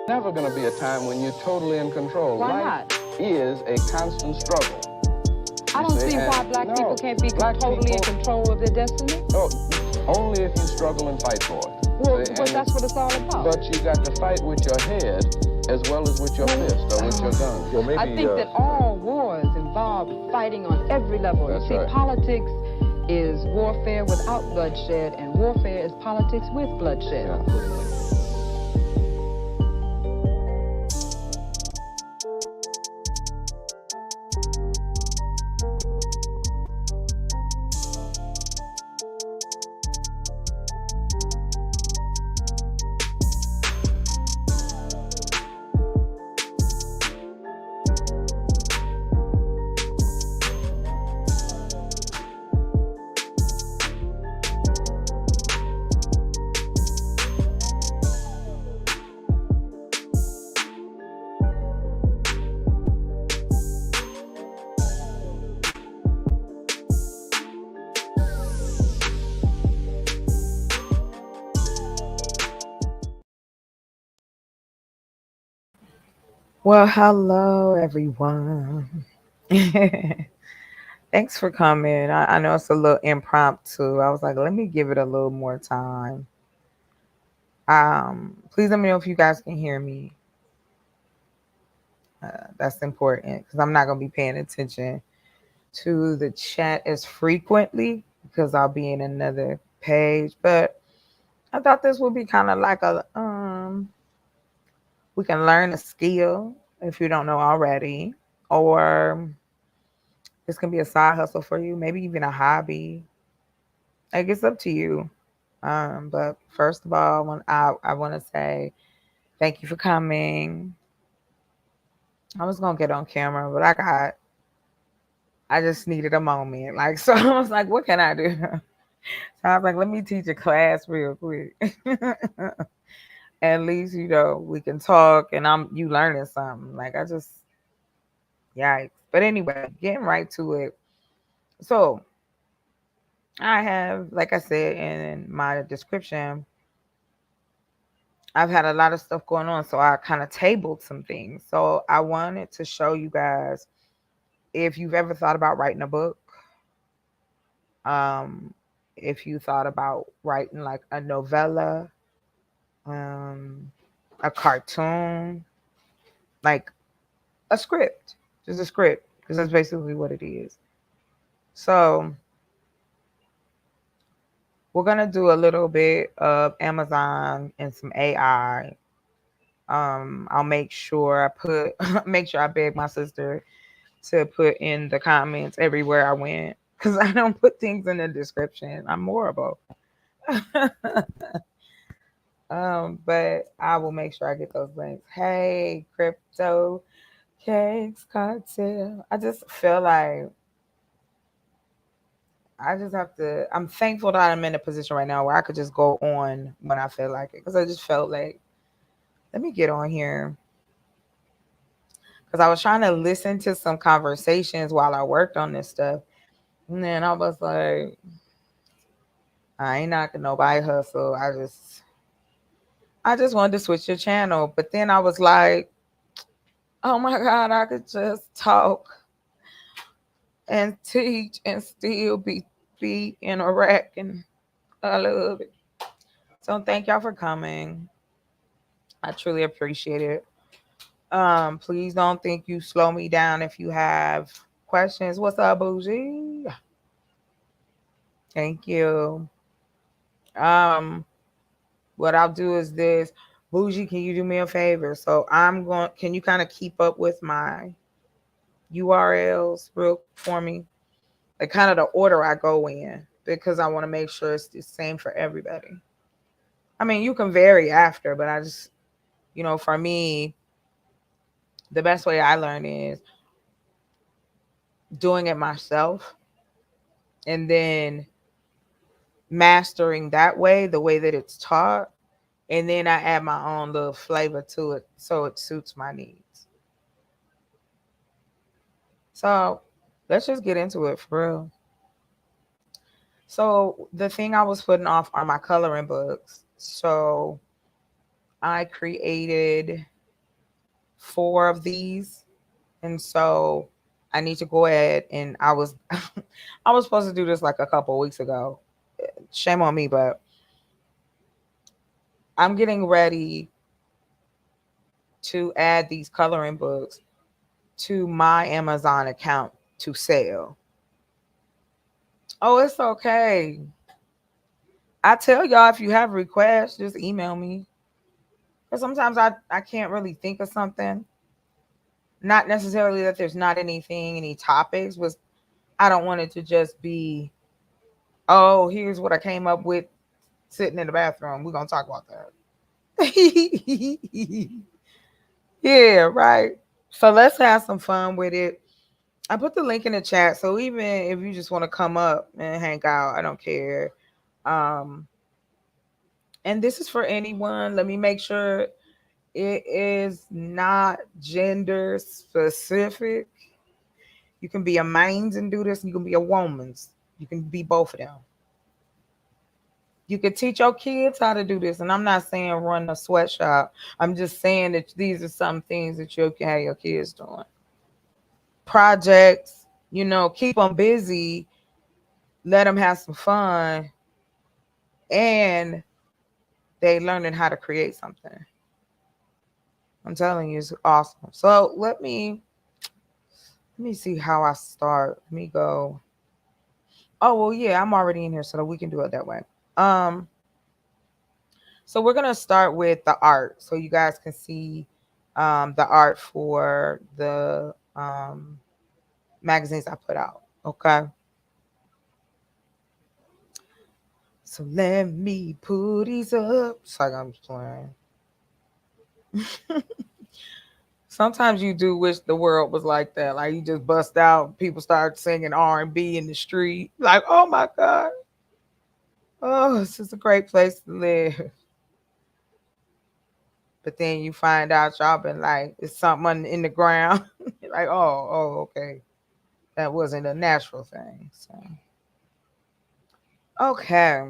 Never going to be a time when you're totally in control. Why Life not? is a constant struggle. I don't see why black people can't be totally in control of their destiny. No, only if you struggle and fight for it. Well, that's what it's all about. But you got to fight with your head as well as with your fist or with your gun. Well, maybe, I think that all wars involve fighting on every level. That's you see, right. Politics is warfare without bloodshed, and warfare is politics with bloodshed. Yeah. Well, hello everyone. Thanks for coming. I know it's a little impromptu. I was like, let me give it a little more time. Please let me know if you guys can hear me. That's important because I'm not gonna be paying attention to the chat as frequently because I'll be in another page. But I thought this would be kind of like a we can learn a skill if you don't know already, or this can be a side hustle for you, maybe even a hobby. Like it's up to you. But first of all, I want to say thank you for coming. I was gonna get on camera, but I just needed a moment. Like so, I was like, what can I do? So I was like, let me teach a class real quick. At least we can talk, and you learning something. Like yikes. But anyway, getting right to it. So I have, like I said in my description, I've had a lot of stuff going on, so I kind of tabled some things. So I wanted to show you guys if you've ever thought about writing a book, if you thought about writing like a novella, a cartoon, like a script, just a script, because that's basically what it is. So we're gonna do a little bit of Amazon and some AI. I'll make sure make sure I beg my sister to put in the comments everywhere I went because I don't put things in the description. I'm horrible. But I will make sure I get those links. Hey, Crypto Cakes Cartel. I just feel like I just have to. I'm thankful that I'm in a position right now where I could just go on when I feel like it because I just felt like, let me get on here because I was trying to listen to some conversations while I worked on this stuff. And then I was like, I ain't knocking nobody hustle. I just wanted to switch your channel. But then I was like, oh my God, I could just talk and teach and still be interacting. I love it. So thank y'all for coming. I truly appreciate it. Please don't think you slow me down if you have questions. What's up, Bougie? Thank you. What I'll do is this. Bougie, can you do me a favor? So can you kind of keep up with my URLs real for me? Like kind of the order I go in because I want to make sure it's the same for everybody. I mean, you can vary after, but I just, for me, the best way I learn is doing it myself and then mastering that way, the way that it's taught. And then I add my own little flavor to it so it suits my needs. So let's just get into it for real. So the thing I was putting off are my coloring books. So I created 4 of these. And so I need to go ahead and I was I was supposed to do this like a couple of weeks ago. Shame on me, but I'm getting ready to add these coloring books to my Amazon account to sell. Oh, it's okay. I tell y'all, if you have requests, just email me. Because sometimes I can't really think of something. Not necessarily that there's not anything, any topics, but I don't want it to just be, oh, here's what I came up with sitting in the bathroom. We're going to talk about that. Yeah, right. So let's have some fun with it. I put the link in the chat. So even if you just want to come up and hang out, I don't care. Um, and this is for anyone. Let me make sure it is not gender specific. You can be a man's and do this. You can be a woman's. You can be both of them. You can teach your kids how to do this. And I'm not saying run a sweatshop. I'm just saying that these are some things that you can have your kids doing. Projects, keep them busy, let them have some fun, and they learning how to create something. I'm telling you, it's awesome. So let me see how I start. Let me go. Oh well, yeah, I'm already in here, so that we can do it that way. So we're gonna start with the art, so you guys can see the art for the magazines I put out. Okay. So let me put these up. It's like I'm playing. Sometimes you do wish the world was like that. Like you just bust out, people start singing R&B in the street. Like, oh my God. Oh, this is a great place to live. But then you find out y'all been like, it's something in the ground. Like, oh, okay. That wasn't a natural thing. So, okay.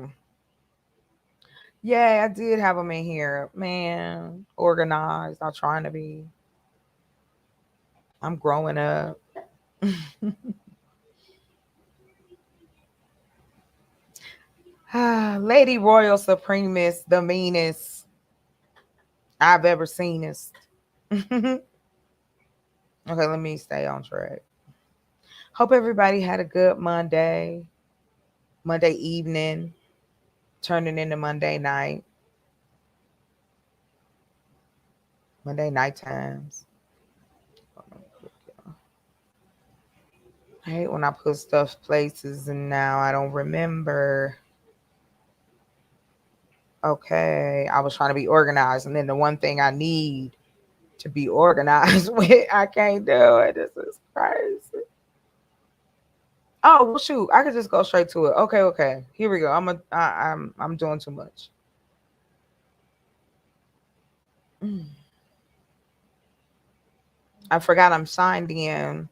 Yeah, I did have them in here. Man, organized. I'm trying to be. I'm growing up. Lady Royal Supremist, the meanest I've ever seen is. Okay, let me stay on track. Hope everybody had a good Monday evening, turning into Monday night, Monday night times. I hate when I put stuff places and now I don't remember. Okay, I was trying to be organized, and then the one thing I need to be organized with, I can't do it. This is crazy. Oh well, shoot! I could just go straight to it. Okay. Here we go. I'm doing too much. I forgot I'm signed in.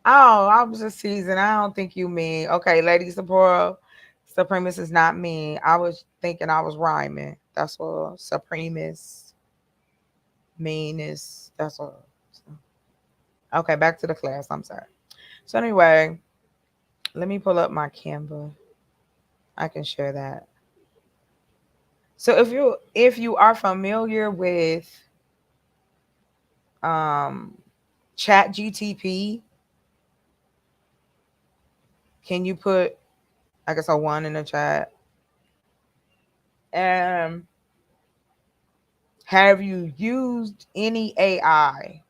Oh, I was just teasing. I don't think you mean okay, Lady Sapporo. Supremacist is not me. I was thinking I was rhyming. That's all. Supremacist, meanest. That's all. Okay, back to the class. I'm sorry. So anyway, let me pull up my Canva. I can share that. So if you are familiar with um Chat GTP, can you put I guess a one in the chat? Um have you used any AI?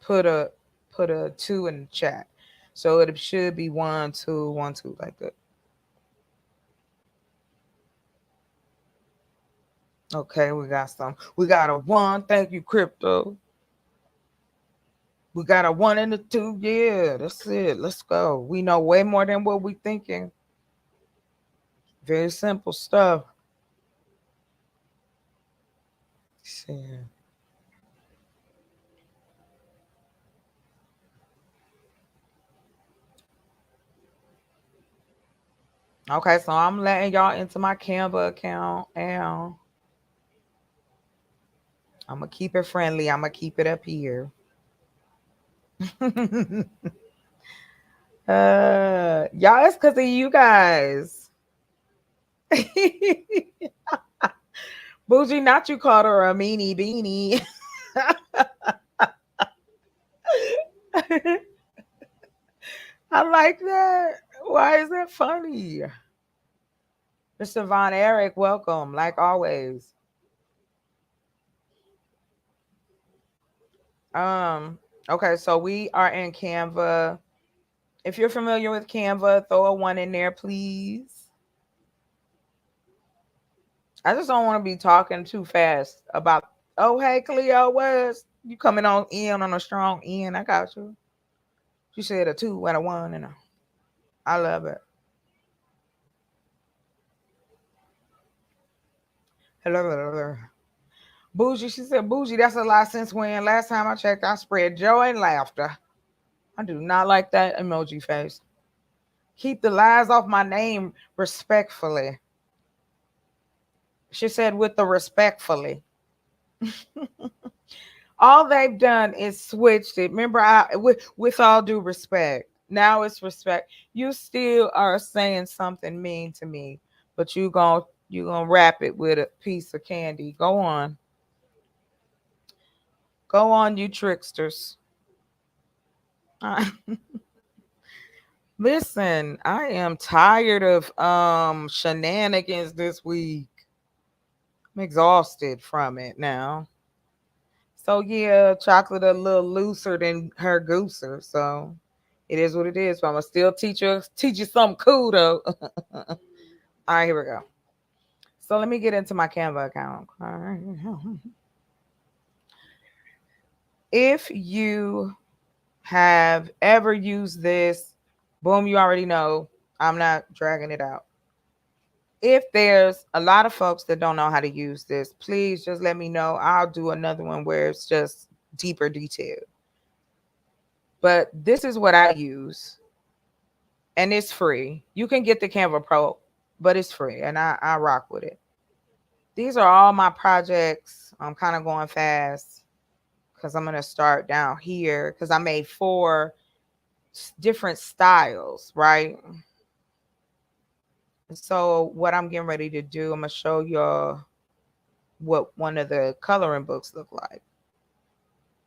Put a two in the chat. So it should be 1 2 1 2 like that. Okay, we got some. We got a one. Thank you, crypto. We got a one and a two. Yeah, that's it. Let's go. We know way more than what we thinking. Very simple stuff. Shit. Okay, so I'm letting y'all into my Canva account. And I'm gonna keep it friendly. I'm gonna keep it up here. Y'all, it's because of you guys. Bougie, not you called her a meanie beanie. I like that. Why is that funny? Mr. Von Eric, welcome, like always. Okay, so we are in Canva. If you're familiar with Canva, throw a one in there, please. I just don't want to be talking too fast about, oh, hey, Cleo, where's you coming on in on a strong end? I got you. She said a two and a one, and I love it. Hello. Bougie, she said, Bougie, that's a lie since when? Last time I checked, I spread joy and laughter. I do not like that emoji face. Keep the lies off my name respectfully. She said, with the respectfully. All they've done is switched it. Remember, with all due respect, now it's respect. You still are saying something mean to me, but you gonna wrap it with a piece of candy. Go on, you tricksters. Listen, I am tired of shenanigans this week. I'm exhausted from it now. So yeah, chocolate a little looser than her gooser. So it is what it is. But I'm gonna still teach you something cool though. All right, here we go. So let me get into my Canva account. If you have ever used this, boom, you already know I'm not dragging it out. If there's a lot of folks that don't know how to use this, please just let me know. I'll do another one where it's just deeper detail. But this is what I use, and it's free. You can get the Canva Pro, but it's free, and I rock with it. These are all my projects. I'm kind of going fast because I'm going to start down here because I made 4 different styles, right? So what I'm getting ready to do, I'm going to show y'all what one of the coloring books look like.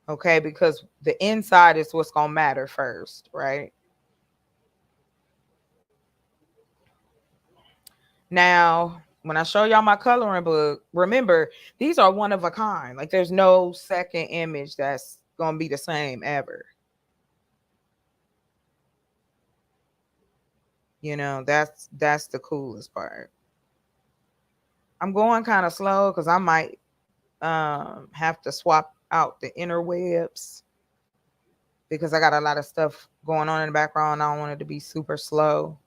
Okay, because the inside is what's going to matter first, right? Now, when I show y'all my coloring book, remember, these are one of a kind. Like there's no second image that's going to be the same ever. You know, that's the coolest part. I'm going kind of slow because I might have to swap out the interwebs because I got a lot of stuff going on in the background. I don't want it to be super slow.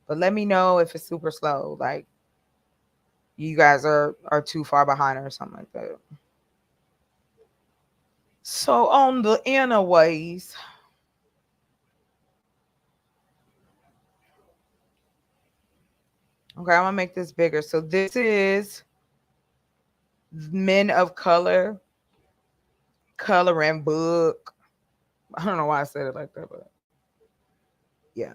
But let me know if it's super slow. Like you guys are too far behind or something like that. So on the inner ways, okay, I'm gonna make this bigger. So this is Men of Color coloring book. I don't know why I said it like that, but yeah.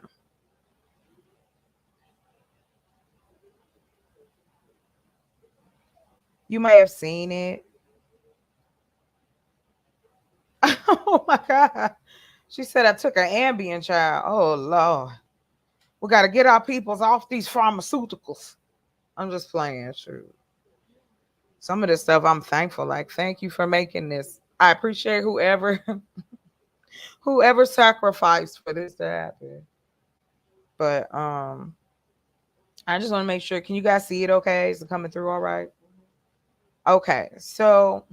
You may have seen it. Oh my God. She said I took an Ambien, child. Oh Lord. We got to get our peoples off these pharmaceuticals. I'm just playing. Sure. Some of this stuff I'm thankful. Like, thank you for making this. I appreciate whoever sacrificed for this to happen. But I just want to make sure. Can you guys see it okay? Is it coming through all right? Okay. So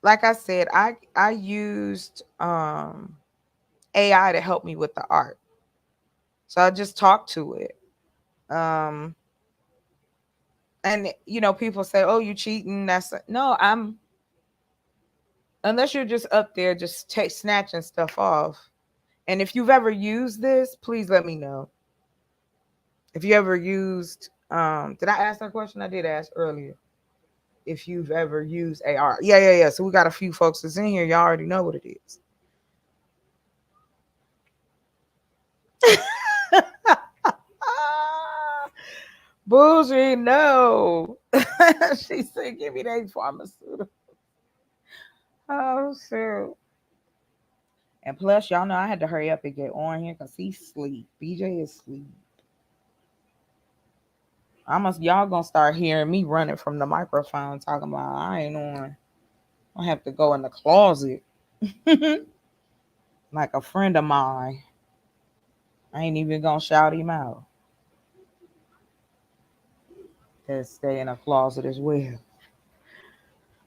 like I said, I used AI to help me with the art. So I just talked to it. Um and you know, people say, "Oh, you cheating." No, I'm unless you're just up there just snatching stuff off. And if you've ever used this, please let me know. If you ever used did I ask that question? I did ask earlier. if you've ever used AR. Yeah. So we got a few folks that's in here. Y'all already know what it is. Bougie, no. She said, give me that pharmaceutical. Oh, shoot. And plus, y'all know I had to hurry up and get on here because he's asleep. BJ is asleep. Y'all gonna start hearing me running from the microphone talking about I ain't on. I have to go in the closet. Like a friend of mine. I ain't even gonna shout him out. That stay in a closet as well.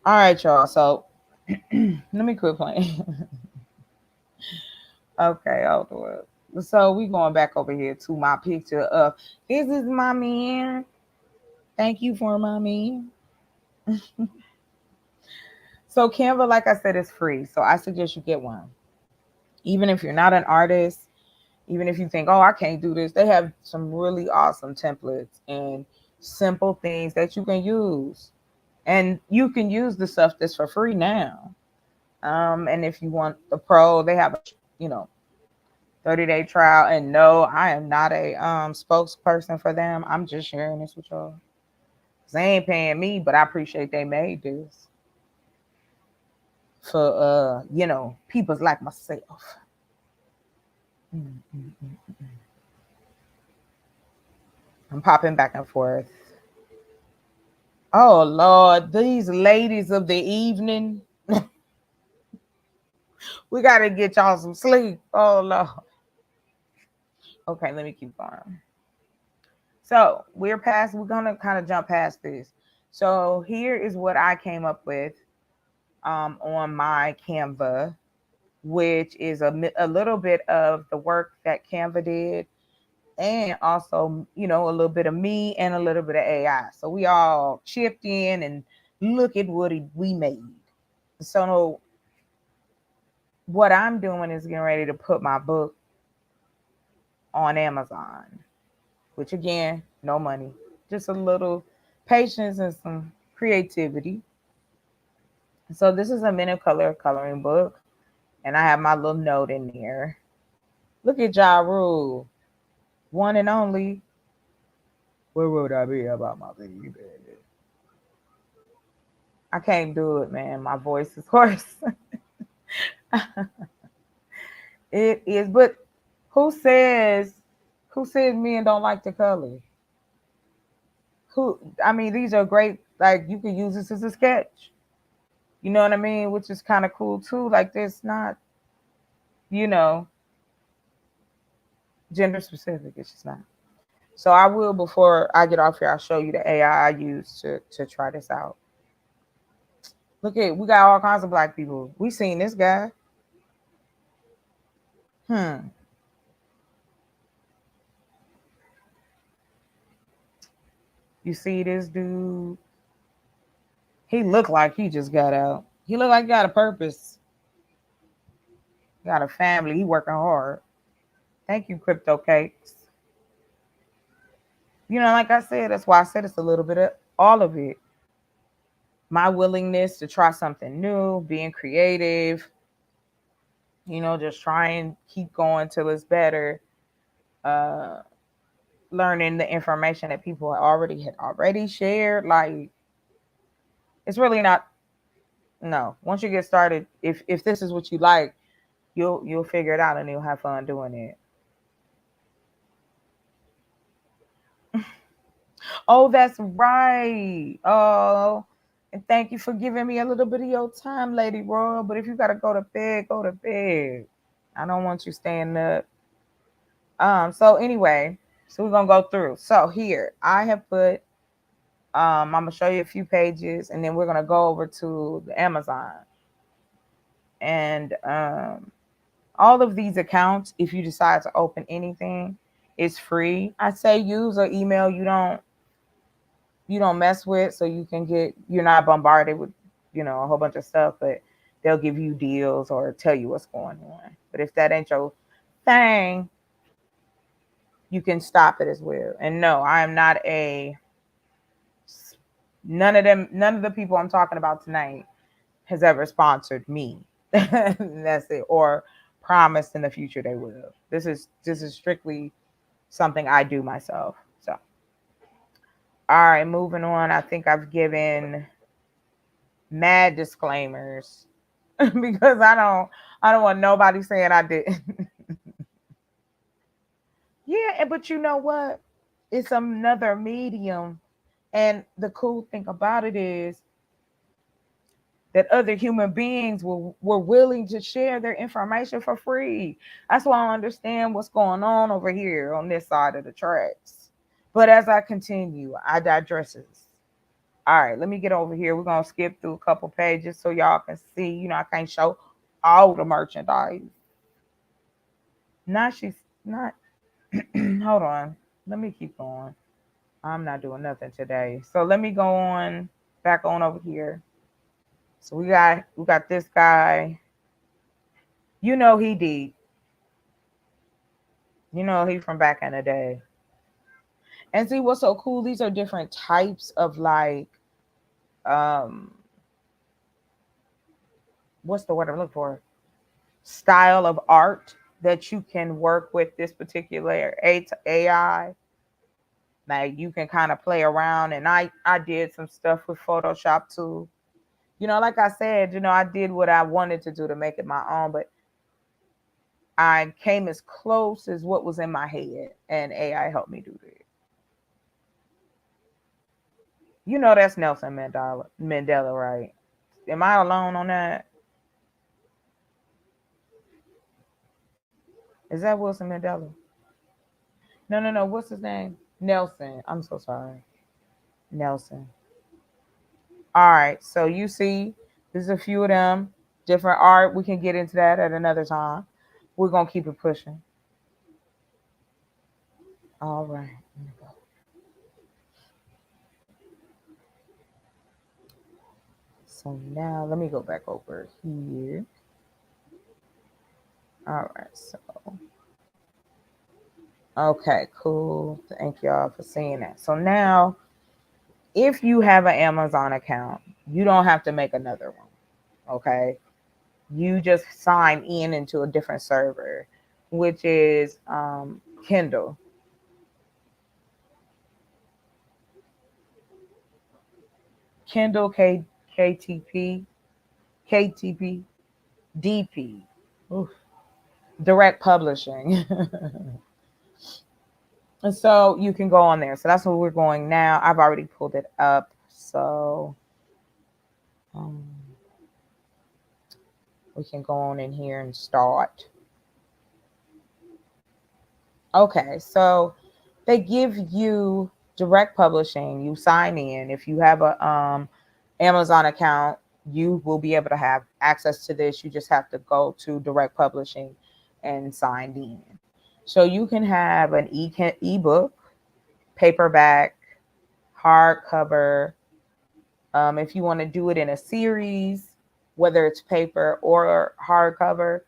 All right, y'all. So let me quit playing. Okay, I'll do it. So we going back over here to my picture of this is my man. Thank you for my man. So Canva, like I said, is free. So I suggest you get one. Even if you're not an artist, even if you think, oh, I can't do this, they have some really awesome templates and simple things that you can use. And you can use the stuff that's for free now. And if you want the pro, they have a 30-day trial. And no, I am not a spokesperson for them. I'm just sharing this with y'all. They ain't paying me, but I appreciate they made this for peoples like myself. I'm popping back and forth. Oh Lord, these ladies of the evening. We gotta get y'all some sleep. Oh Lord. Okay, let me keep going. So we're gonna kind of jump past this. So here is what I came up with on my Canva, which is a little bit of the work that Canva did, and also, a little bit of me and a little bit of AI. So we all chipped in and look at what we made. So what I'm doing is getting ready to put my book on Amazon, which again, no money, just a little patience and some creativity. So this is a Men of Color coloring book, and I have my little note in there. Look at Ja Rule, one and only. Where would I be about my baby? I can't do it, man. My voice is hoarse. It is, but who says men don't like to color? These are great. Like, you can use this as a sketch. You know what I mean? Which is kind of cool too. Like, this not, gender specific. It's just not. So I will, before I get off here, I'll show you the AI I use to try this out. Look we got all kinds of Black people. We seen this guy. You see this dude? He looked like he just got out. He looked like he got a purpose. Got a family. He working hard. Thank you, Crypto Cakes. Like I said, that's why I said it's a little bit of all of it. My willingness to try something new, being creative, just try and keep going till it's better. Learning the information that people had already shared. Like, it's really not. No, once you get started, if this is what you like, you'll figure it out and you'll have fun doing it. Oh, that's right. Oh, and thank you for giving me a little bit of your time, Lady Royal. But if you gotta go to bed, go to bed. I don't want you staying up. So anyway, so we're gonna go through. So here I have put I'm gonna show you a few pages and then we're gonna go over to the Amazon. And all of these accounts, if you decide to open anything, is free. I say use an email you don't mess with, so you're not bombarded with a whole bunch of stuff, but they'll give you deals or tell you what's going on. But if that ain't your thing, you can stop it as well. And no, I am not a None of the people I'm talking about tonight has ever sponsored me. That's it. Or promised in the future they will. This is strictly something I do myself. So all right, moving on. I think I've given mad disclaimers because I don't want nobody saying I didn't. Yeah, but you know what? It's another medium. And the cool thing about it is that other human beings were willing to share their information for free. That's why I understand what's going on over here on this side of the tracks. But as I continue, I digresses. All right, let me get over here. We're going to skip through a couple pages so y'all can see. I can't show all the merchandise. Now she's not. Hold on. Let me keep going. I'm not doing nothing today. So let me go on back on over here. So we got this guy. He deep. He from back in the day. And see what's so cool? These are different types of like um what's the word I'm looking for? Style of art that you can work with this particular AI. Like you can kind of play around, and I did some stuff with Photoshop too. Like I said, I did what I wanted to do to make it my own, but I came as close as what was in my head, and AI helped me do that. That's Nelson Mandela, right? Am I alone on that? Is that Wilson Mandela? No, no, no. What's his name? Nelson. I'm so sorry. Nelson. All right. So you see, there's a few of them. Different art. We can get into that at another time. We're going to keep it pushing. All right. Let me go. So now let me go back over here. All right. So, okay, cool. Thank y'all for seeing that. So now, if you have an Amazon account, you don't have to make another one. Okay. You just sign in into a different server, which is Kindle. Kindle KTP, KTP, DP, Oof. Direct Publishing. And so you can go on there. So that's where we're going now. I've already pulled it up. So um, we can go on in here and start. Okay, so they give you direct publishing. You sign in. If you have a Amazon account, you will be able to have access to this. You just have to go to direct publishing and sign in. So you can have an ebook, paperback, hardcover. If you want to do it in a series, whether it's paper or hardcover,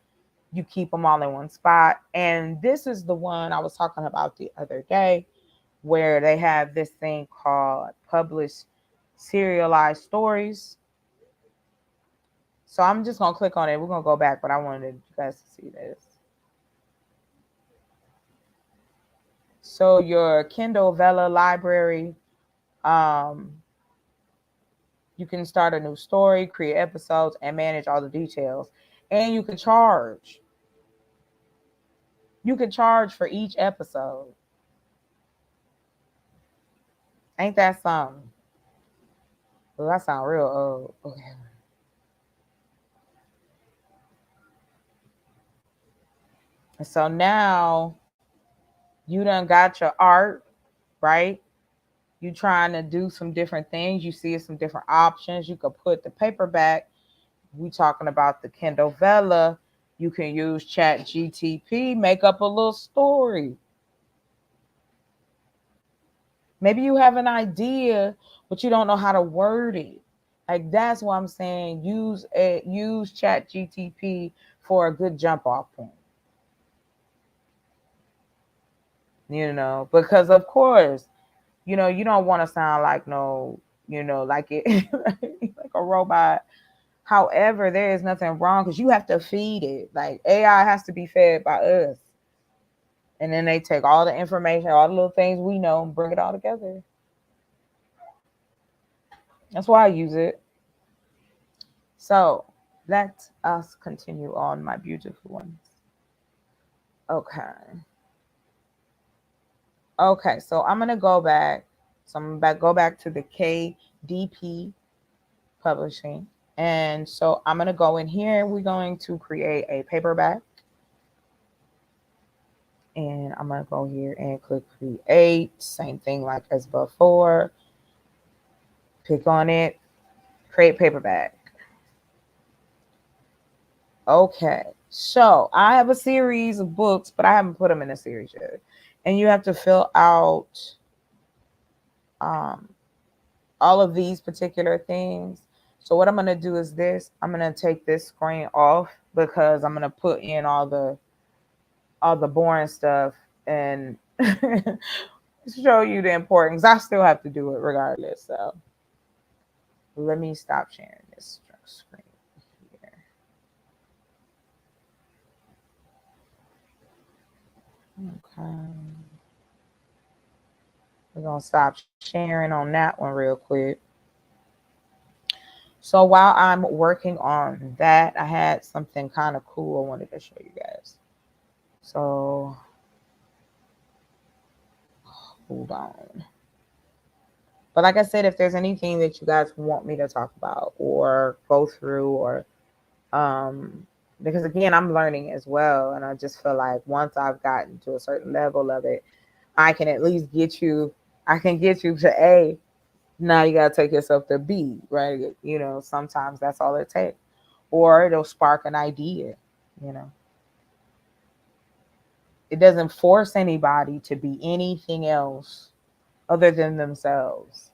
you keep them all in one spot. And this is the one I was talking about the other day, where they have this thing called published serialized stories. So I'm just going to click on it. We're going to go back, but I wanted you guys to see this. So your Kindle Vella library, you can start a new story, create episodes, and manage all the details. And you can charge. You can charge for each episode. Ain't that something? Well, that sounds real old. Okay. So now you done got your art, right? You trying to do some different things. You see some different options. You could put the paperback. We talking about the Kindle Vella. You can use Chat GTP, make up a little story. Maybe you have an idea, but you don't know how to word it. Like that's why I'm saying use Chat GTP for a good jump off point. Because of course, you don't want to sound like no like it, like a robot. However, there is nothing wrong because you have to feed it. Like AI has to be fed by us. And then they take all the information, all the little things we know, and bring it all together. That's why I use it. So let us continue on, my beautiful ones. Okay. Okay, so I'm gonna go back. So I'm gonna go back to the KDP Publishing. And so I'm gonna go in here. We're going to create a paperback. And I'm gonna go here and click create. Same thing like as before. Pick on it, create paperback. Okay, so I have a series of books, but I haven't put them in a series yet. And you have to fill out all of these particular things. So what I'm going to do is this. I'm going to take this screen off because I'm going to put in all the boring stuff and show you the importance. I still have to do it regardless. So let me stop sharing this screen here. Okay. We're going to stop sharing on that one real quick. So while I'm working on that, I had something kind of cool I wanted to show you guys. So hold on. But like I said, if there's anything that you guys want me to talk about or go through or because again, I'm learning as well. And I just feel like once I've gotten to a certain level of it, I can at least get you to A. Now you got to take yourself to B, right? Sometimes that's all it takes. Or it'll spark an idea, It doesn't force anybody to be anything else other than themselves.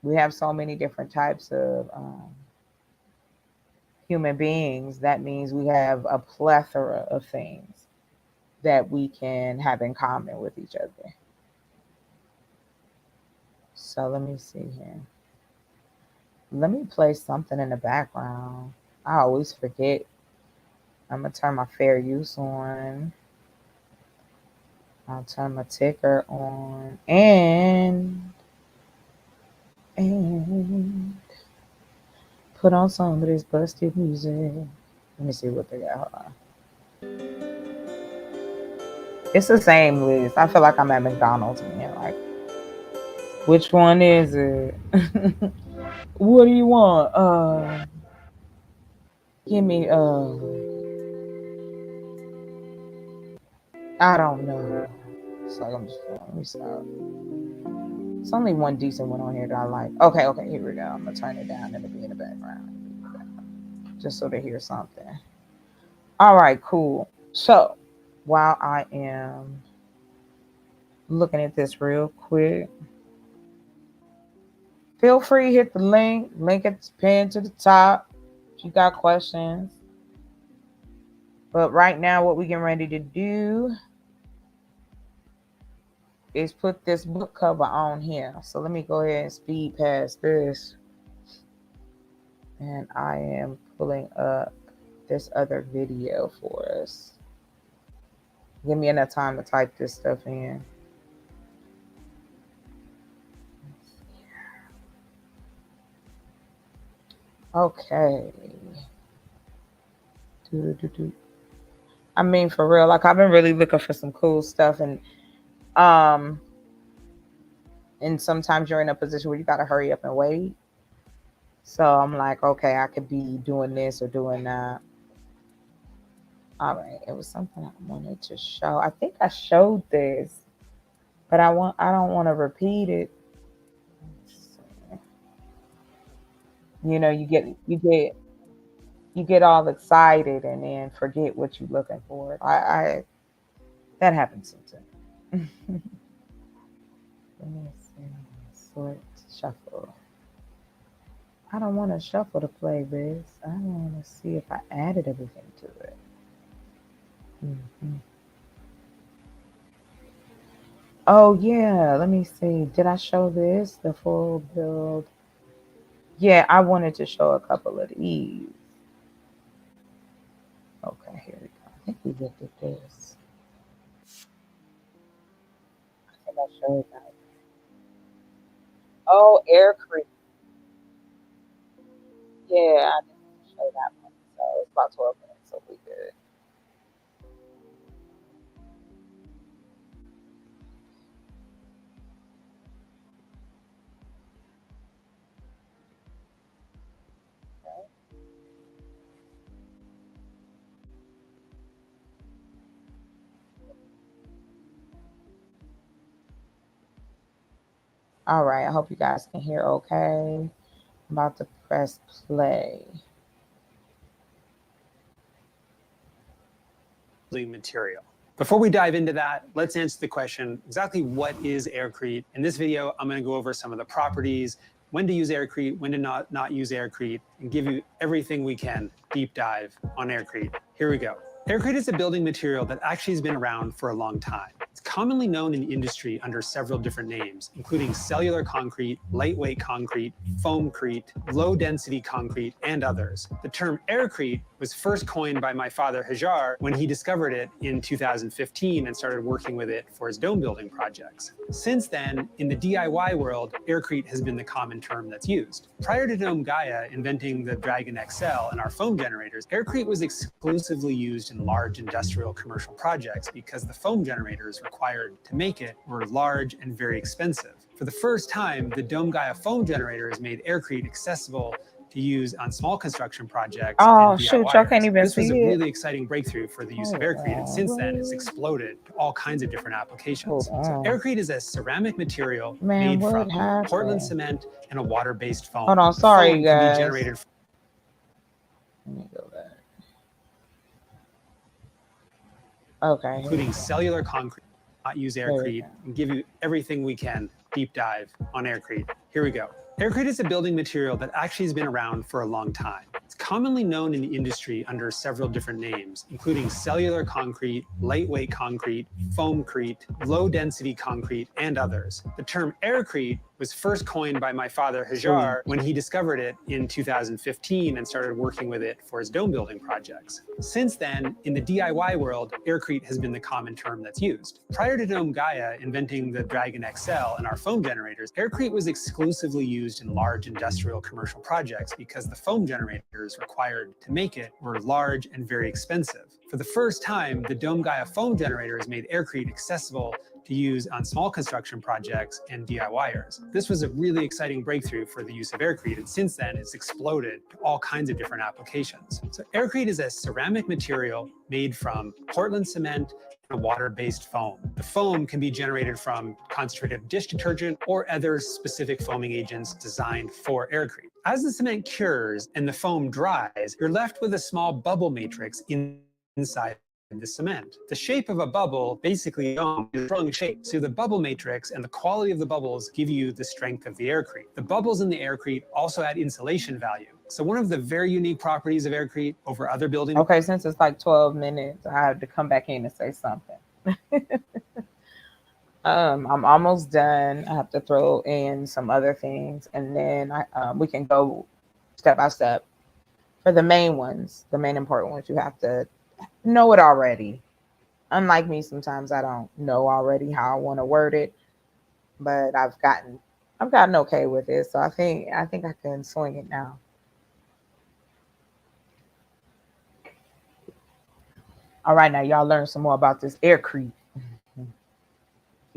We have so many different types of human beings. That means we have a plethora of things that we can have in common with each other. So let me see here. Let me play something in the background. I always forget. I'm going to turn my fair use on. I'll turn my ticker on. And put on some of this busted music. Let me see what they got. Hold on. It's the same list. I feel like I'm at McDonald's, man. Like, which one is it? What do you want? Give me I don't know. It's like I'm just let me stop. It's only one decent one on here that I like. Okay, here we go. I'm gonna turn it down and it'll be in the background. Just so they hear something. All right, cool. So while I am looking at this real quick, feel free to hit the link. Link is pinned to the top if you got questions. But right now, what we're getting ready to do is put this book cover on here. So let me go ahead and speed past this. And I am pulling up this other video for us. Give me enough time to type this stuff in. Okay. I mean, for real, like I've been really looking for some cool stuff, and sometimes you're in a position where you got to hurry up and wait. So I'm like, okay, I could be doing this or doing that. All right, it was something I wanted to show. I think I showed this, but I don't want to repeat it. You get all excited and then forget what you're looking for. I that happens sometimes. Let me see. Sort shuffle. I don't want to shuffle to play this. I want to see if I added everything to it. Oh yeah, let me see. Did I show this? The full build. Yeah, I wanted to show a couple of these. Okay, here we go. I think we looked at this. I think I showed that. Oh, Aircrete. Yeah, I didn't show that one. So it's about 12 minutes, so we good. All right, I hope you guys can hear okay. I'm about to press play. Material. Before we dive into that, let's answer the question, exactly what is Aircrete? In this video, I'm going to go over some of the properties, when to use Aircrete, when to not use Aircrete, and give you everything we can deep dive on Aircrete. Here we go. Aircrete is a building material that actually has been around for a long time. It's commonly known in the industry under several different names, including cellular concrete, lightweight concrete, foamcrete, low-density concrete, and others. The term Aircrete was first coined by my father Hajar when he discovered it in 2015 and started working with it for his dome building projects. Since then, in the DIY world, Aircrete has been the common term that's used. Prior to Dome Gaia inventing the Dragon XL and our foam generators, Aircrete was exclusively used in large industrial commercial projects because the foam generators required to make it were large and very expensive. For the first time, the Dome Gaia foam generators made Aircrete accessible to use on small construction projects. Oh shoot, y'all can't even this see was a it. really exciting breakthrough for the use of Aircrete, and since then it's exploded to all kinds of different applications. So Aircrete is a ceramic material made from Portland cement and a water-based foam. Hold on, sorry foam guys. can be generated from Let me go back. Okay. including cellular concrete. Not use Aircrete and give you everything we can deep dive on Aircrete. Here we go. Aircrete is a building material that actually has been around for a long time. It's commonly known in the industry under several different names, including cellular concrete, lightweight concrete, foamcrete, low-density concrete, and others. The term Aircrete was first coined by my father Hajar when he discovered it in 2015 and started working with it for his dome building projects. Since then, in the DIY world, Aircrete has been the common term that's used. Prior to Dome Gaia inventing the Dragon XL and our foam generators, Aircrete was exclusively used in large industrial commercial projects because the foam generators required to make it were large and very expensive. For the first time, the Dome Gaia foam generators made Aircrete accessible to use on small construction projects and DIYers. This was a really exciting breakthrough for the use of Aircrete, and since then it's exploded to all kinds of different applications. So Aircrete is a ceramic material made from Portland cement and a water-based foam. The foam can be generated from concentrated dish detergent or other specific foaming agents designed for Aircrete. As the cement cures and the foam dries, you're left with a small bubble matrix inside the cement. The shape of a bubble basically is a strong shape. So the bubble matrix and the quality of the bubbles give you the strength of the Aircrete. The bubbles in the Aircrete also add insulation value. So one of the very unique properties of Aircrete over other building. Okay, since it's like 12 minutes, I have to come back in and say something. I'm almost done. I have to throw in some other things, and then we can go step by step. For the main ones, the main important ones, you have to know it already. Unlike me, sometimes I don't know already how I want to word it, but I've gotten okay with it. So I think I can swing it now. All right, now y'all learn some more about this Aircrete.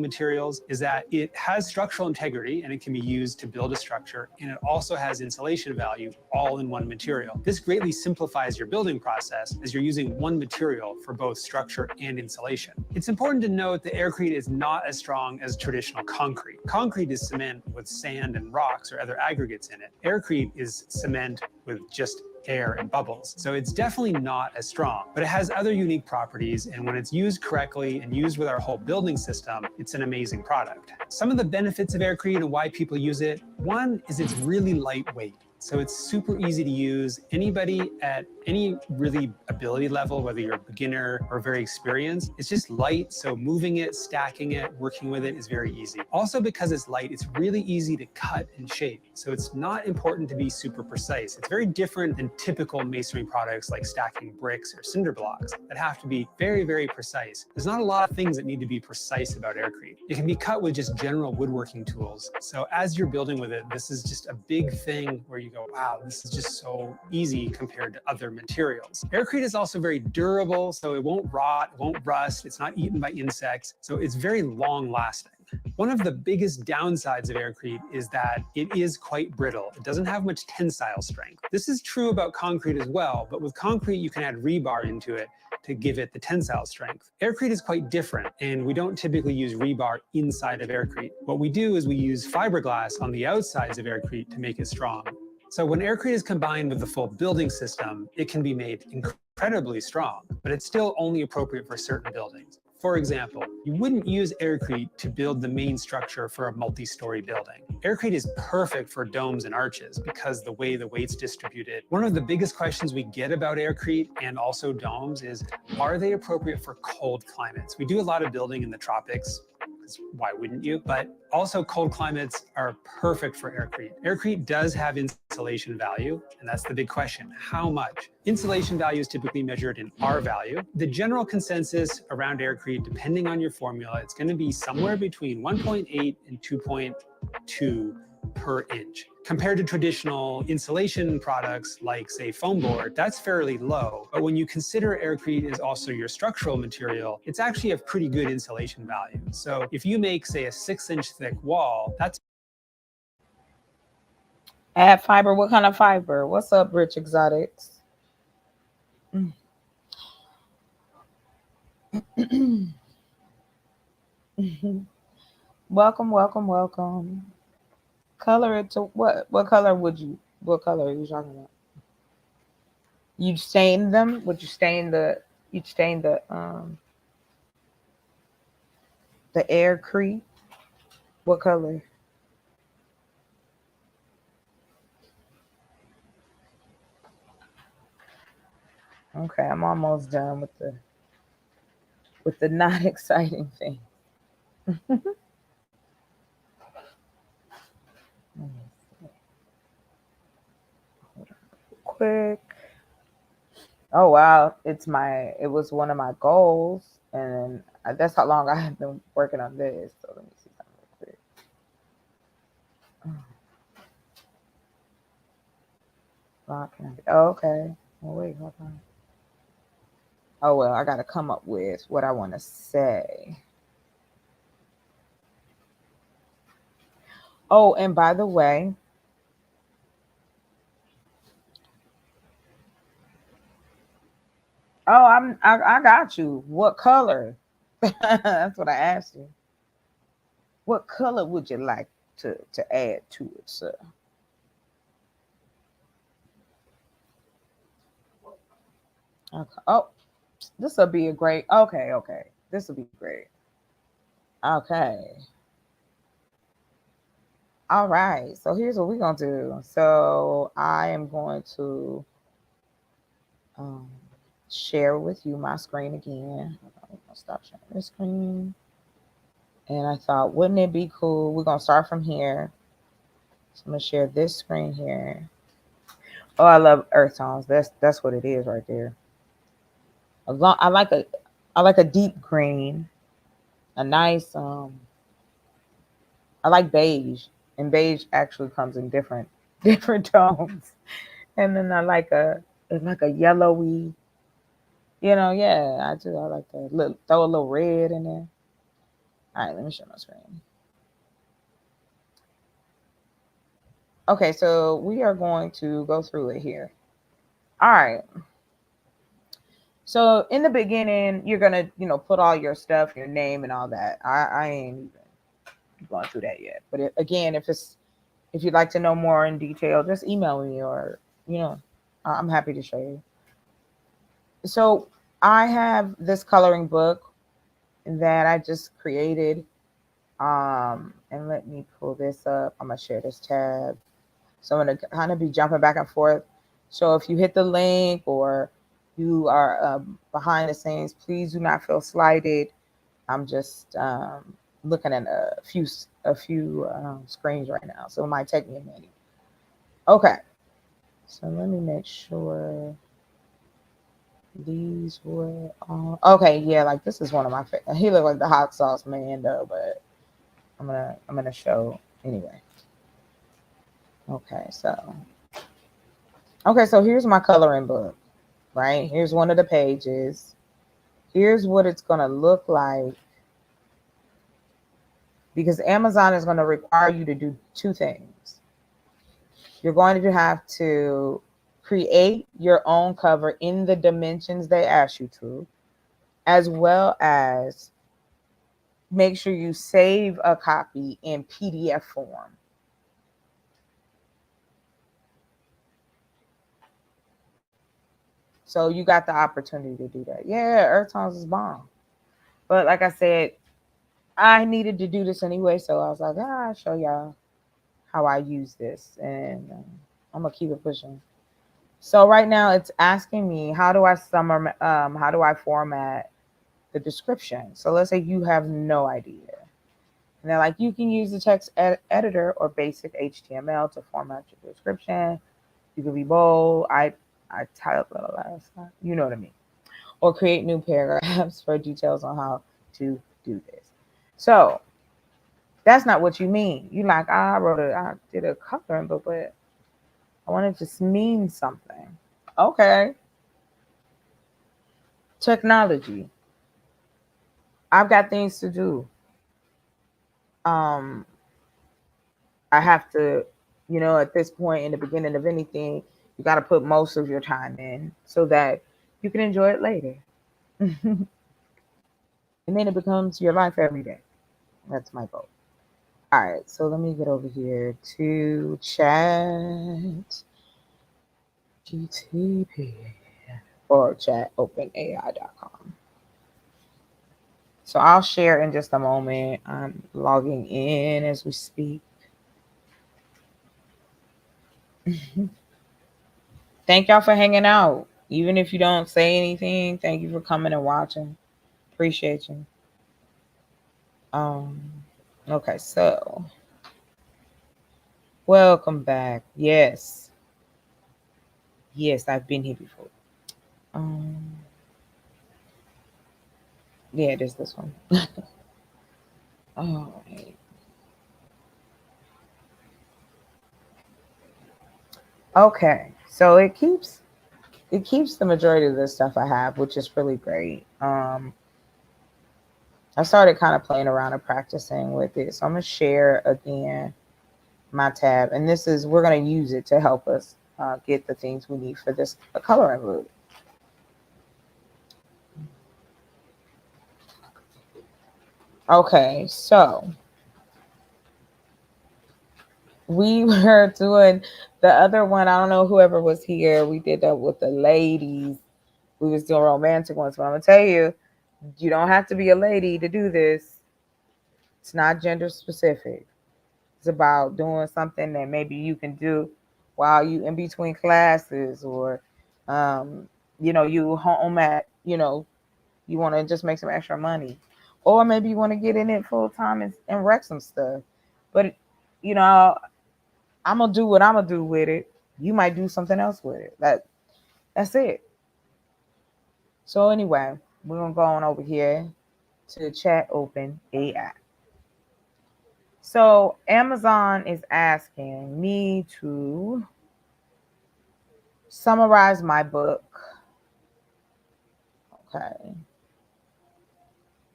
Materials is that it has structural integrity and it can be used to build a structure, and it also has insulation value all in one material. This greatly simplifies your building process as you're using one material for both structure and insulation. It's important to note that Aircrete is not as strong as traditional concrete. Concrete is cement with sand and rocks or other aggregates in it. Aircrete is cement with just air and bubbles. So it's definitely not as strong, but it has other unique properties, and when it's used correctly and used with our whole building system, it's an amazing product. Some of the benefits of Aircrete and why people use it: one is it's really lightweight. So it's super easy to use. Anybody at any really ability level, whether you're a beginner or very experienced, it's just light. So moving it, stacking it, working with it is very easy. Also, because it's light, it's really easy to cut and shape. So it's not important to be super precise. It's very different than typical masonry products like stacking bricks or cinder blocks that have to be very, very precise. There's not a lot of things that need to be precise about aircrete. It can be cut with just general woodworking tools. So as you're building with it, this is just a big thing where you go, wow, this is just so easy compared to other materials. Aircrete is also very durable, so it won't rot, it won't rust, it's not eaten by insects, so it's very long lasting. One of the biggest downsides of aircrete is that it is quite brittle. It doesn't have much tensile strength. This is true about concrete as well, but with concrete you can add rebar into it to give it the tensile strength. Aircrete is quite different, and we don't typically use rebar inside of aircrete. What we do is we use fiberglass on the outsides of aircrete to make it strong. So when aircrete is combined with the full building system, it can be made incredibly strong, but it's still only appropriate for certain buildings. For example, you wouldn't use aircrete to build the main structure for a multi-story building. Aircrete is perfect for domes and arches because the way the weight's distributed. One of the biggest questions we get about aircrete and also domes is, are they appropriate for cold climates? We do a lot of building in the tropics, because why wouldn't you? But also cold climates are perfect for aircrete. Aircrete does have insulation value, and that's the big question, how much? Insulation value is typically measured in R value. The general consensus around aircrete, depending on your formula, it's gonna be somewhere between 1.8 and 2.2 per inch. Compared to traditional insulation products like, say, foam board, that's fairly low. But when you consider aircrete is also your structural material, it's actually a pretty good insulation value. So if you make, say, a 6-inch thick wall, that's Add fiber. What kind of fiber? What's up, Rich Exotics? Welcome, welcome, welcome. Color it to what? What color are you talking about? You stain them? Would you stain the aircrete? What color? Okay, I'm almost done with the not exciting thing. Quick. Oh wow, it was one of my goals, and that's how long I have been working on this. So let me see something real quick. Oh, okay. Well, wait, hold on. Oh well, I gotta come up with what I want to say. Oh, and by the way, I got you. What color? That's what I asked you. What color would you like to add to it, sir? Okay. Oh, this will be a great. Okay. This will be great. Okay. All right. So here's what we're gonna do. So I am going to share with you my screen again. I'm gonna stop sharing this screen. And I thought, wouldn't it be cool? We're gonna start from here. So I'm gonna share this screen here. Oh, I love earth tones. That's what it is right there. I like a deep green, a nice I like beige, and beige actually comes in different tones. And then I like it's like a yellowy, yeah, I do. I like that. Throw a little red in there. All right, let me share my screen. Okay, so we are going to go through it here. All right. So in the beginning, you're gonna, put all your stuff, your name, and all that. I ain't even going through that yet. But again, if you'd like to know more in detail, just email me, or I'm happy to show you. So I have this coloring book that I just created. And let me pull this up. I'm gonna share this tab. So I'm going to kind of be jumping back and forth. So if you hit the link or you are behind the scenes, please do not feel slighted. I'm just looking at a few screens right now, so it might take me a minute. Okay, so let me make sure these were all okay. Yeah, like this is one of my favorite. He looked like the hot sauce man though, but I'm gonna show anyway. Okay, so here's my coloring book. Right, here's one of the pages. Here's what it's gonna look like, because Amazon is going to require you to do two things. You're going to have to create your own cover in the dimensions they ask you to, as well as make sure you save a copy in PDF form. So you got the opportunity to do that. Yeah, Earth Tones is bomb. But like I said, I needed to do this anyway, so I was like, I'll show y'all how I use this, and I'm gonna keep it pushing. So right now it's asking me, how do I format the description? So let's say you have no idea. And they're like, you can use the text editor or basic HTML to format your description. You can be bold. I typed a last time. You know what I mean. Or create new paragraphs for details on how to do this. So that's not what you mean. You like, I did a coloring book, but I want it to mean something. Okay. Technology. I've got things to do. I have to, at this point in the beginning of anything, you got to put most of your time in so that you can enjoy it later. And then it becomes your life every day. That's my goal. All right, so let me get over here to chat GTP or chatopenai.com. So I'll share in just a moment. I'm logging in as we speak. Thank y'all for hanging out. Even if you don't say anything, thank you for coming and watching. Appreciate you. Okay, so welcome back. Yes, I've been here before. Yeah, it is this one. All right. Okay, so it keeps the majority of the stuff I have, which is really great. I started kind of playing around and practicing with it. So I'm gonna share again my tab, and we're gonna use it to help us get the things we need for this coloring book. Okay, so we were doing the other one. I don't know whoever was here. We did that with the ladies. We was doing romantic ones, but I'm gonna tell you, you don't have to be a lady to do this. It's not gender specific. It's about doing something that maybe you can do while you in between classes, or you home at, you want to just make some extra money, or maybe you want to get in it full time and wreck some stuff. But I'm gonna do what I'm gonna do with it. You might do something else with it. That's it. So anyway, we're gonna go on over here to Chat Open AI. So Amazon is asking me to summarize my book. Okay.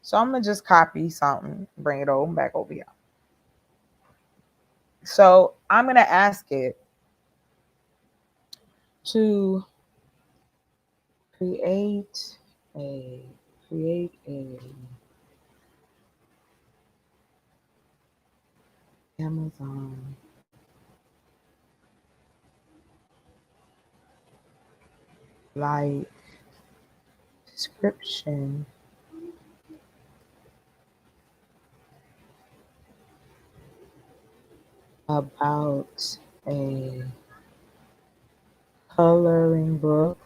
So I'm gonna just copy something, bring it over back over here. So I'm gonna ask it to create a Amazon like description about a coloring book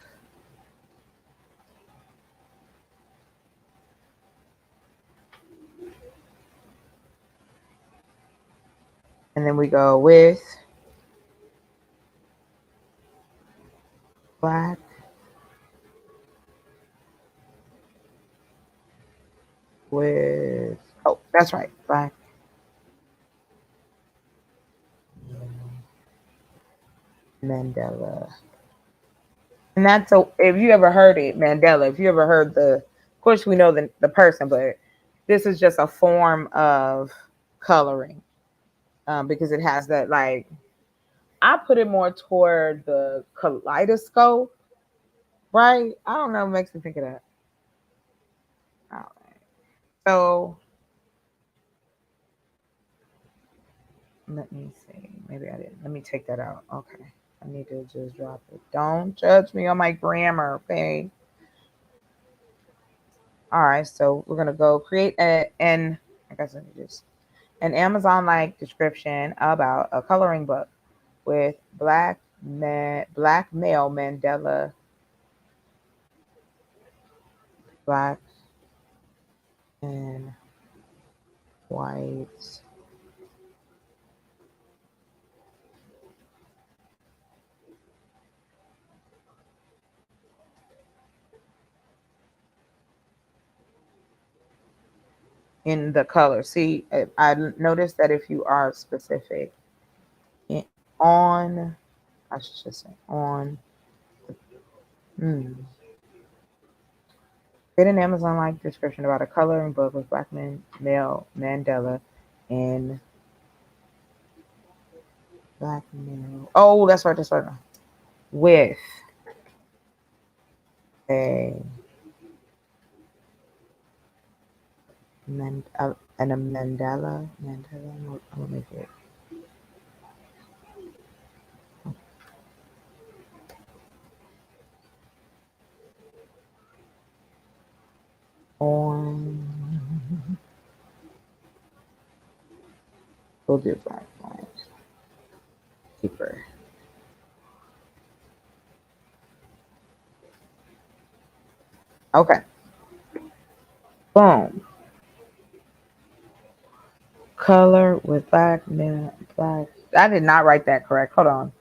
and then we go with black with, oh, that's right, black Mandela. And that's a, if you ever heard it, Mandela, if you ever heard the, of course we know the person, but this is just a form of coloring because it has that, like, I put it more toward the kaleidoscope, right? I don't know, it makes me think of that. All right. So let me see. Maybe I didn't. Let me take that out. Okay. I need to just drop it. Don't judge me on my grammar, okay? All right. So we're gonna go create an I guess let me just an Amazon-like description about a coloring book with black male Mandela, black and white in the color. See, I noticed that if you are specific on, I should just say on, get an Amazon-like description about a coloring book with black male Mandela in black male. Oh, that's right. That's right. With a and a Mandela. I'm gonna make it. On. We'll do black line. Keeper. Okay. Boom. Color with black male. Black. I did not write that correct. Hold on.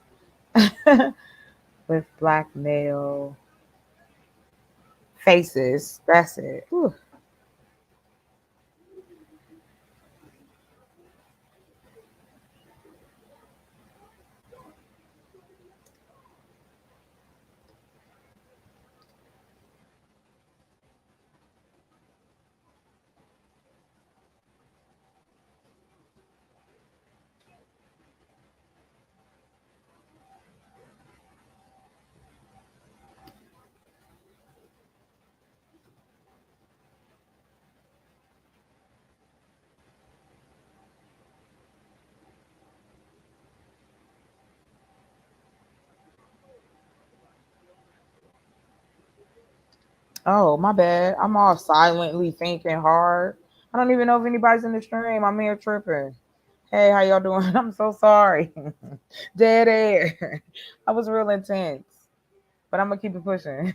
With black male faces. That's it. Whew. Oh, my bad. I'm all silently thinking hard. I don't even know if anybody's in the stream. I'm here tripping. Hey, how y'all doing? I'm so sorry. Dead air. I was real intense, but I'm gonna keep it pushing.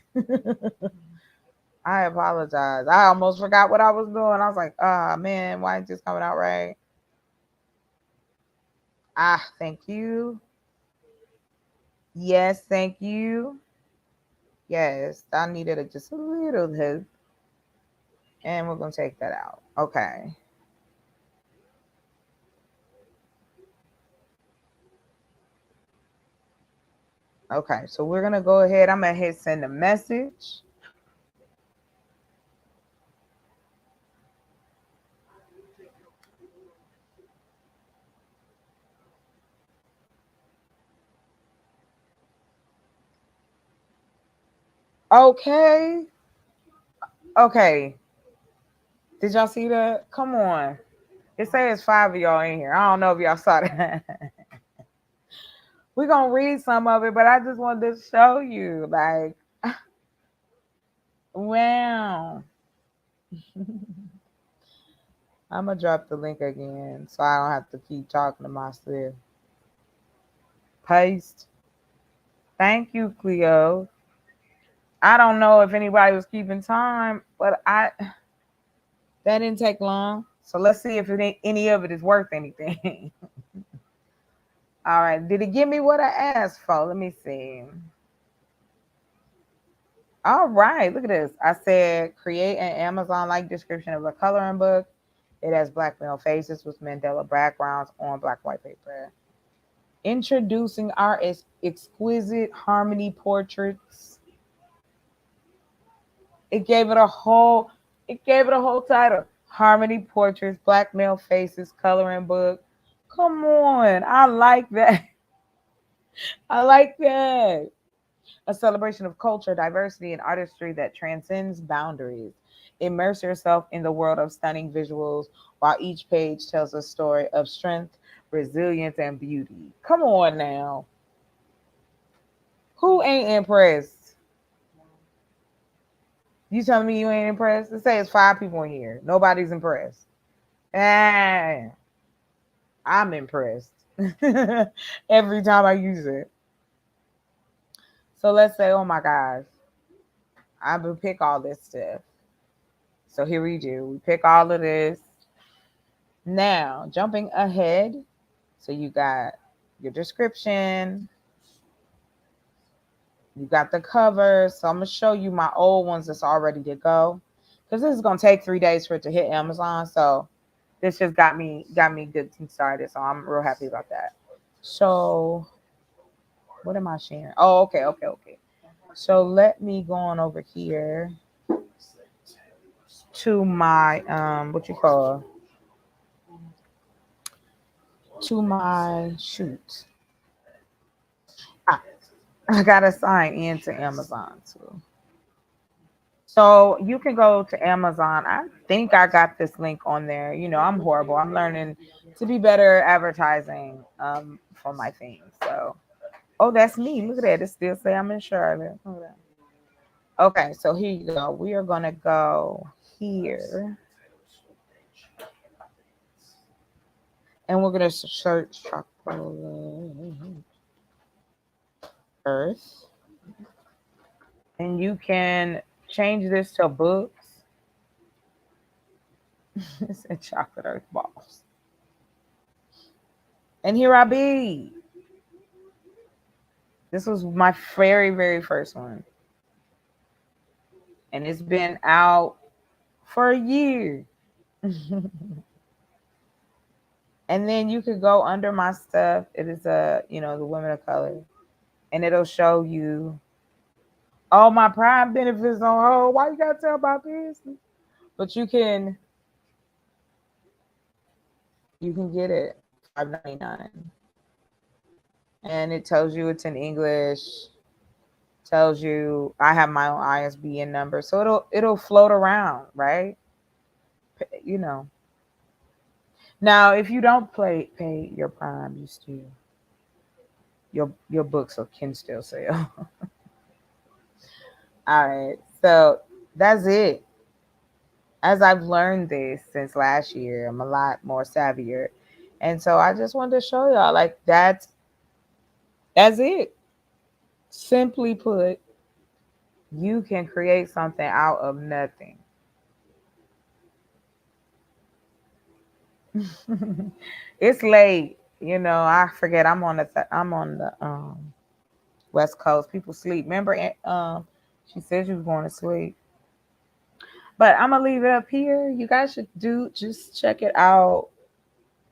I apologize. I almost forgot what I was doing. I was like, ah, man, why is this coming out right? Ah, thank you. Yes, thank you. Yes, I needed just a little help. And we're going to take that out. Okay. Okay, so we're going to go ahead. I'm going to hit send a message. Okay. Okay. Did y'all see that? Come on. It says 5 of y'all in here. I don't know if y'all saw that. We're going to read some of it, but I just wanted to show you. Like, wow. I'm going to drop the link again so I don't have to keep talking to myself. Paste. Thank you, Cleo. I don't know if anybody was keeping time, but that didn't take long. So let's see if any of it is worth anything. All right. Did it give me what I asked for? Let me see. All right. Look at this. I said create an Amazon-like description of a coloring book. It has black male faces with Mandela backgrounds on black white paper. Introducing our exquisite harmony portraits. It gave it a whole title. Harmony Portraits, Black Male Faces, Coloring Book. Come on. I like that. I like that. A celebration of culture, diversity, and artistry that transcends boundaries. Immerse yourself in the world of stunning visuals while each page tells a story of strength, resilience, and beauty. Come on now. Who ain't impressed? You telling me you ain't impressed? Let's say it's 5 people in here. Nobody's impressed. I'm impressed every time I use it. So let's say, oh my gosh, I would pick all this stuff. So here we do. We pick all of this. Now, jumping ahead. So you got your description. You got the cover. So I'm going to show you my old ones that's all ready to go. Because this is going to take 3 days for it to hit Amazon. So this just got me good and started. So I'm real happy about that. So what am I sharing? Oh, okay. So let me go on over here to my to my shoot. I gotta sign into Amazon too. So you can go to Amazon. I think I got this link on there. You know, I'm horrible. I'm learning to be better at advertising for my things. So, oh, that's me. Look at that. It still say I'm in Charlotte. Okay, so here you go. We are gonna go here, and we're gonna search chocolate earth, and you can change this to books. It said chocolate earth balls. And here I be. This was my very, very first one. And it's been out for a year. And then you could go under my stuff. It is the women of color. And it'll show you all my Prime benefits on hold. Why you gotta tell my business? But you can get it $5.99. And it tells you it's in English. Tells you I have my own ISBN number. So it'll float around, right? You know. Now, if you don't pay your Prime, you still your books can still sell. All right, so that's it. As I've learned this since last year, I'm a lot more savvier. And so I just wanted to show y'all, like, that's it. Simply put, you can create something out of nothing. It's late. I forget I'm on the West Coast. People sleep. Remember, she said she was going to sleep. But I'm gonna leave it up here. You guys should just check it out.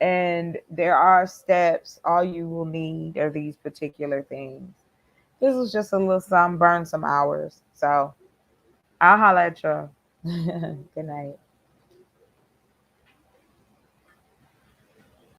And there are steps. All you will need are these particular things. This was just a little something, burn some hours. So I'll holler at you. Good night.